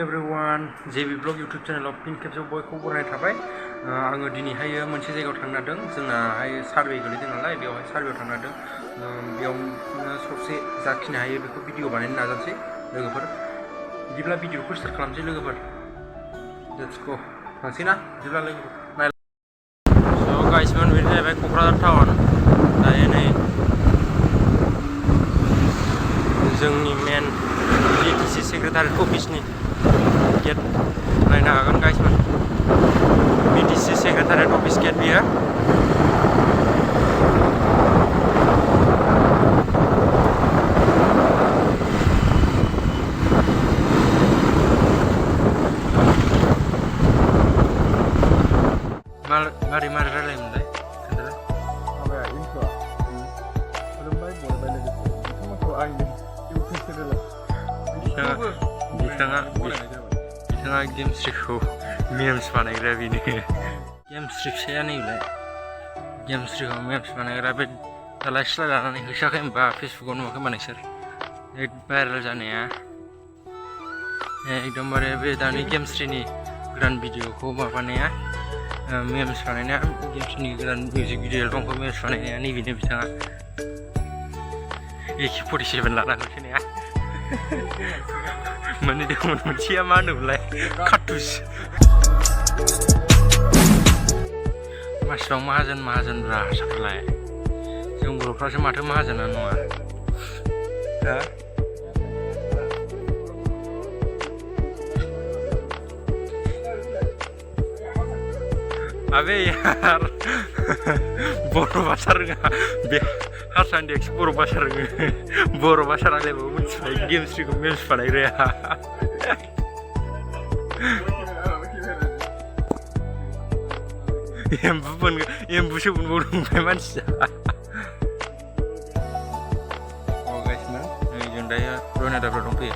everyone, JB Vlog YouTube channel फिन खेबसेयाव बयखौबो बरायनाय थाबाय। आङो दिनैहाय मोनसे जायगायाव थांनो नागिरदों। जोंनाहाय सार्भे गोलैदों नालाय बेयावहाय सार्भेयाव थांनो नागिरदों। बेयावनो ससे जाखिनि हायो बेखौ भिडिअ बानायनो नाजानोसै लोगोफोर। बिदिब्ला भिडिअखौ स्टार्ट खालामसै लोगोफोर। Let's go. थांसै ना बिदिब्ला लोगोफोर। स' गाइसमोन बेनो जाहैबाय क'क्राझार टाउन। दायो नै जोंनि मेन DTC सेक्रेटारियेट अफिसनि गेट नायनो हागोन गाइसमोन। DTC सेक्रेटारियेट अफिस गेट बियो। मारै रायलायोमोनलाय खोन्थालाय। माबाया इन्ट्र'आ फोरोंबाय बरायबाय लोगोसे बिथांमोनखौ आंनि इउटुब चेनेलाव बिथाङा गेमस्ट्रिखौ मेम्स बानायग्रा बेनो। गेमस्ट्रि फिसाया नैलाय गेमस्ट्रिखौ मेम्स बानायग्रा बे दालाय सिलाय लानानै होसाखै होनबा फेसबुकाव नुवाखै होनबा नोंसोर भाइरेल जानाया एकदमबारे बे दानि गेमस्ट्रिनि गोदान भिडिअखौ माबानाया मेम्स बानायनाया गेमस्ट्रिनि गोदान मिउजिक भिडिअ एलबामखौ मेम्स बानायनाया नैबेनो बिथाङा AK-47 लानानै फैनाया माने दंमोन मोनसेया मा होनोमोनलाय कार्टुस। मानसिफ्रा माहाजोनब्रा हारसाफोरलाय जों बर'फ्रासो माथो माहाजोना नङा हा। अबे यार बर' भाषा रोङा बे हारसानि देक्स बर' भाषा रोङो। बर' भाषा रायलायबाबो मिथिबाय गेमस्ट्रिखौ मेम्स बानायग्राया। एम्बुसो मोनबावदों ओमफ्राय मानसिया। गाइसमोन नै जों दायो रयनादाफ्राव दंफैयो।